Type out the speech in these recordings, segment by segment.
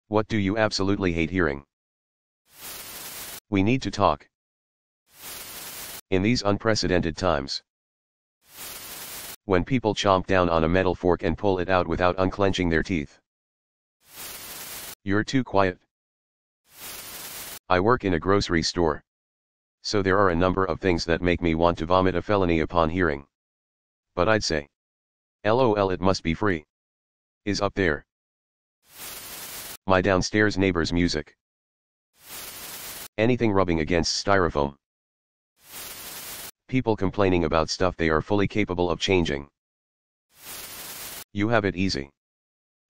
What do you absolutely hate hearing? We need to talk. In these unprecedented times, when people chomp down on a metal fork and pull it out without unclenching their teeth, you're too quiet. I work in a grocery store, so there are a number of things that make me want to vomit a felony upon hearing. But I'd say, LOL, it must be free. Is up there. My downstairs neighbor's music. Anything rubbing against styrofoam. People complaining about stuff they are fully capable of changing. You have it easy.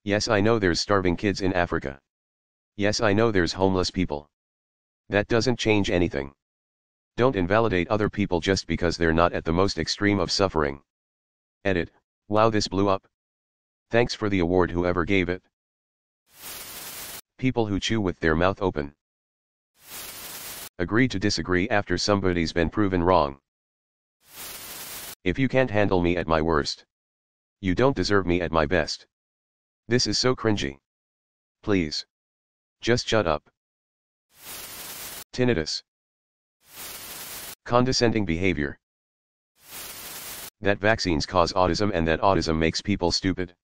Yes, I know there's starving kids in Africa. Yes, I know there's homeless people. That doesn't change anything. Don't invalidate other people just because they're not at the most extreme of suffering. Edit. Wow, this blew up. Thanks for the award whoever gave it. People who chew with their mouth open. Agree to disagree after somebody's been proven wrong. If you can't handle me at my worst, you don't deserve me at my best. This is so cringy. Please. Just shut up. Tinnitus. Condescending behavior. That vaccines cause autism and that autism makes people stupid.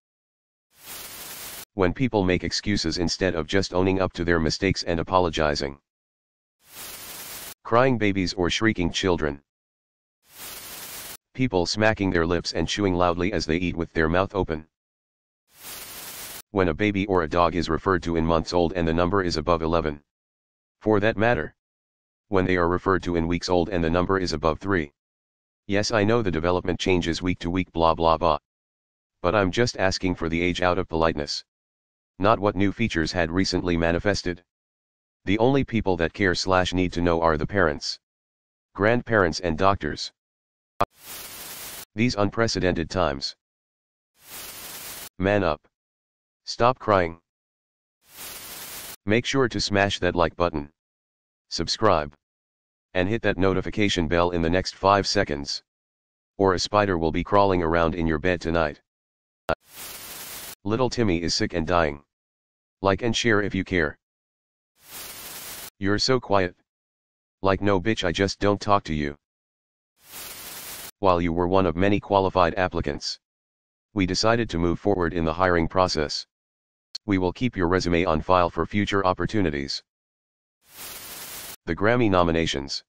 When people make excuses instead of just owning up to their mistakes and apologizing. Crying babies or shrieking children. People smacking their lips and chewing loudly as they eat with their mouth open. When a baby or a dog is referred to in months old and the number is above 11. For that matter. When they are referred to in weeks old and the number is above 3. Yes, I know the development changes week to week, blah blah blah. But I'm just asking for the age out of politeness. Not what new features had recently manifested. The only people that care/need to know are the parents, grandparents and doctors. These unprecedented times. Man up. Stop crying. Make sure to smash that like button. Subscribe. And hit that notification bell in the next 5 seconds. Or a spider will be crawling around in your bed tonight. Little Timmy is sick and dying. Like and share if you care. You're so quiet. Like no bitch, I just don't talk to you. While you were one of many qualified applicants, we decided to move forward in the hiring process. We will keep your resume on file for future opportunities. The Grammy nominations.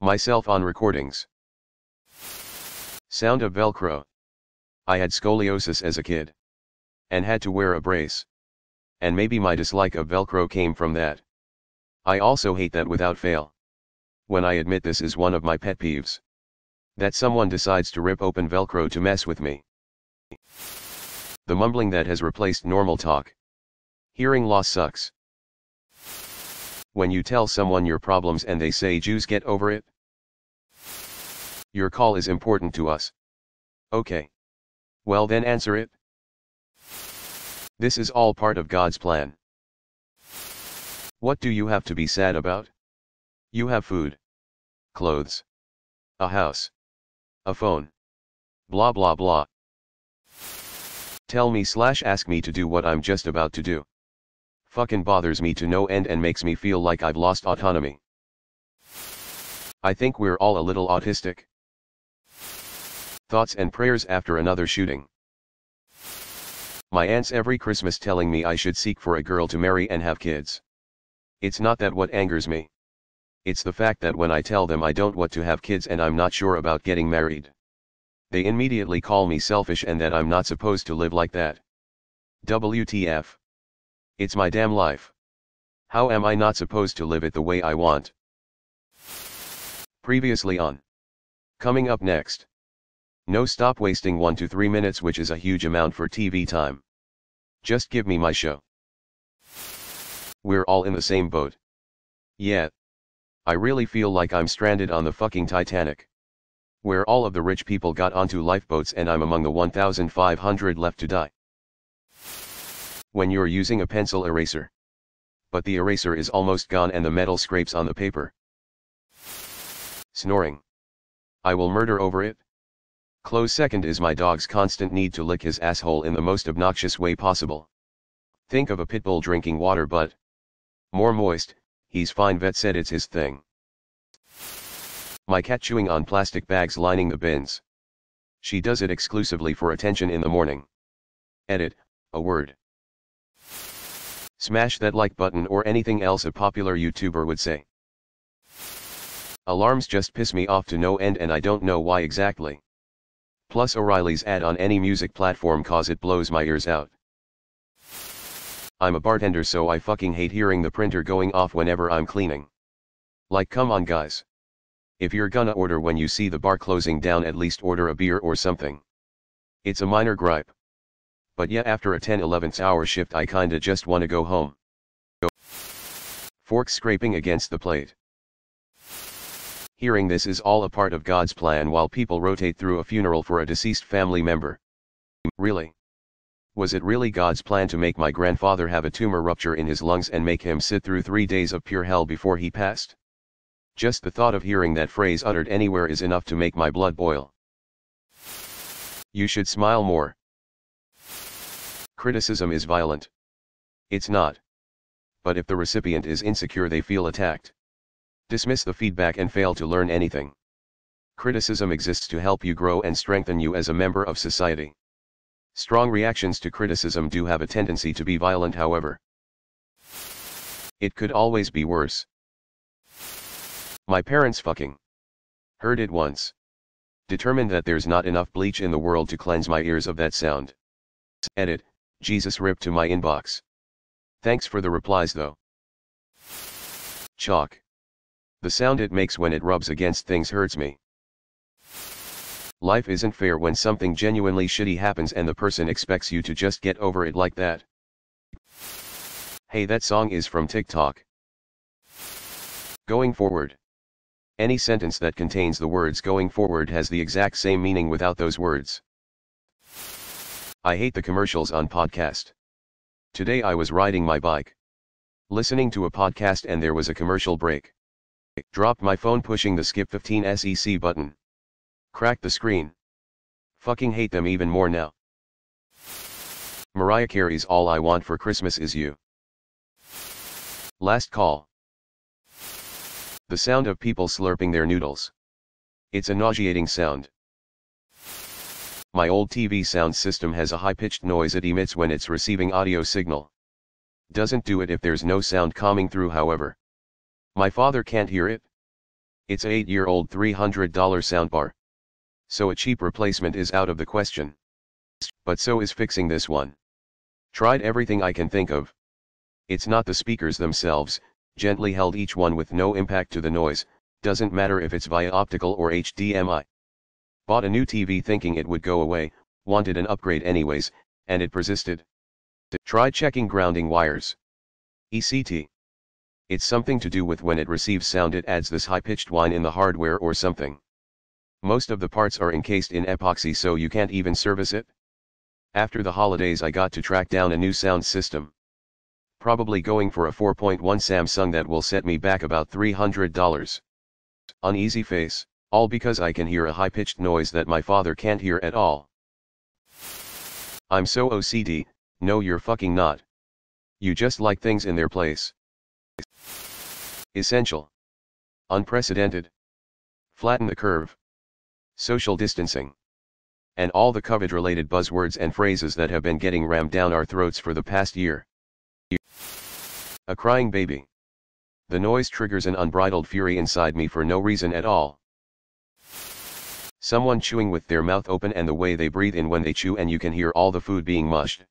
Myself on recordings. Sound of Velcro. I had scoliosis as a kid. And had to wear a brace. And maybe my dislike of Velcro came from that. I also hate that without fail. When I admit this is one of my pet peeves. That someone decides to rip open Velcro to mess with me. The mumbling that has replaced normal talk. Hearing loss sucks. When you tell someone your problems and they say, "Jews, get over it." Your call is important to us. Okay. Well then answer it. This is all part of God's plan. What do you have to be sad about? You have food, clothes, a house, a phone, blah blah blah. Tell me/ask me to do what I'm just about to do. Fucking bothers me to no end and makes me feel like I've lost autonomy. I think we're all a little autistic. Thoughts and prayers after another shooting. My aunts every Christmas telling me I should seek for a girl to marry and have kids. It's not that what angers me. It's the fact that when I tell them I don't want to have kids and I'm not sure about getting married, they immediately call me selfish and that I'm not supposed to live like that. WTF. It's my damn life. How am I not supposed to live it the way I want? Previously on. Coming up next. No, stop wasting 1 to 3 minutes, which is a huge amount for TV time. Just give me my show. We're all in the same boat. Yeah. I really feel like I'm stranded on the fucking Titanic. Where all of the rich people got onto lifeboats and I'm among the 1,500 left to die. When you're using a pencil eraser. But the eraser is almost gone and the metal scrapes on the paper. Snoring. I will murder over it. Close second is my dog's constant need to lick his asshole in the most obnoxious way possible. Think of a pit bull drinking water but more moist. He's fine. Vet said it's his thing. My cat chewing on plastic bags lining the bins. She does it exclusively for attention in the morning. Edit, a word. Smash that like button or anything else a popular YouTuber would say. Alarms just piss me off to no end and I don't know why exactly. Plus O'Reilly's ad on any music platform cause it blows my ears out. I'm a bartender so I fucking hate hearing the printer going off whenever I'm cleaning. Like come on guys. If you're gonna order when you see the bar closing down at least order a beer or something. It's a minor gripe. But yeah, after a 10-11 hour shift I kinda just wanna go home. Fork scraping against the plate. Hearing this is all a part of God's plan while people rotate through a funeral for a deceased family member. Really? Was it really God's plan to make my grandfather have a tumor rupture in his lungs and make him sit through 3 days of pure hell before he passed? Just the thought of hearing that phrase uttered anywhere is enough to make my blood boil. You should smile more. Criticism is violent. It's not. But if the recipient is insecure, they feel attacked. Dismiss the feedback and fail to learn anything. Criticism exists to help you grow and strengthen you as a member of society. Strong reactions to criticism do have a tendency to be violent, however. It could always be worse. My parents fucking heard it once. Determined that there's not enough bleach in the world to cleanse my ears of that sound. Edit, Jesus ripped to my inbox. Thanks for the replies though. Chalk. The sound it makes when it rubs against things hurts me. Life isn't fair when something genuinely shitty happens and the person expects you to just get over it like that. Hey, that song is from TikTok. Going forward. Any sentence that contains the words going forward has the exact same meaning without those words. I hate the commercials on podcast. Today I was riding my bike, listening to a podcast and there was a commercial break. Dropped my phone pushing the skip 15 SEC button. Cracked the screen. Fucking hate them even more now. Mariah Carey's All I Want for Christmas Is You. Last call. The sound of people slurping their noodles. It's a nauseating sound. My old TV sound system has a high-pitched noise it emits when it's receiving audio signal. Doesn't do it if there's no sound coming through, however. My father can't hear it. It's an 8-year-old $300 soundbar. So a cheap replacement is out of the question. But so is fixing this one. Tried everything I can think of. It's not the speakers themselves, gently held each one with no impact to the noise, doesn't matter if it's via optical or HDMI. Bought a new TV thinking it would go away, wanted an upgrade anyways, and it persisted. Try checking grounding wires. ECT. It's something to do with when it receives sound it adds this high-pitched whine in the hardware or something. Most of the parts are encased in epoxy so you can't even service it. After the holidays I got to track down a new sound system. Probably going for a 4.1 Samsung that will set me back about $300. Uneasy face, all because I can hear a high-pitched noise that my father can't hear at all. I'm so OCD, no you're fucking not. You just like things in their place. Essential. Unprecedented. Flatten the curve. Social distancing. And all the COVID-related buzzwords and phrases that have been getting rammed down our throats for the past year. A crying baby. The noise triggers an unbridled fury inside me for no reason at all. Someone chewing with their mouth open and the way they breathe in when they chew and you can hear all the food being mushed.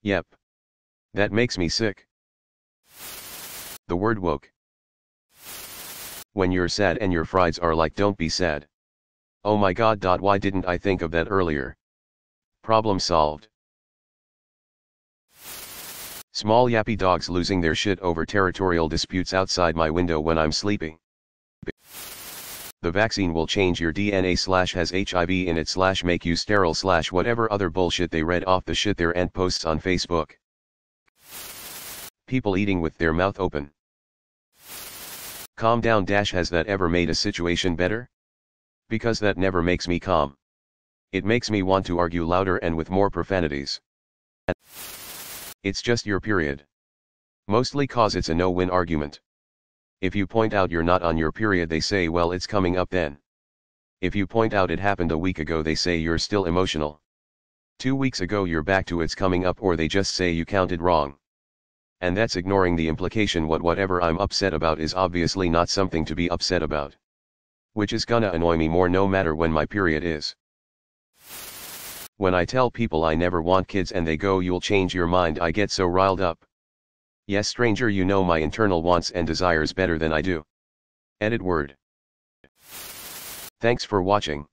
Yep. That makes me sick. The word woke. When you're sad and your frieds are like don't be sad. Oh my god. Why didn't I think of that earlier? Problem solved. Small yappy dogs losing their shit over territorial disputes outside my window when I'm sleeping. The vaccine will change your DNA / has HIV in it / make you sterile / whatever other bullshit they read off the shit their end posts on Facebook. People eating with their mouth open. Calm down. Has that ever made a situation better? Because that never makes me calm. It makes me want to argue louder and with more profanities. It's just your period. Mostly cause it's a no-win argument. If you point out you're not on your period, they say, well, it's coming up then. If you point out it happened a week ago, they say you're still emotional. 2 weeks ago you're back to it's coming up, or they just say you counted wrong. And that's ignoring the implication whatever I'm upset about is obviously not something to be upset about. Which is gonna annoy me more no matter when my period is. When I tell people I never want kids and they go, you'll change your mind, I get so riled up. Yes, stranger, you know my internal wants and desires better than I do. Edit word. Thanks for watching.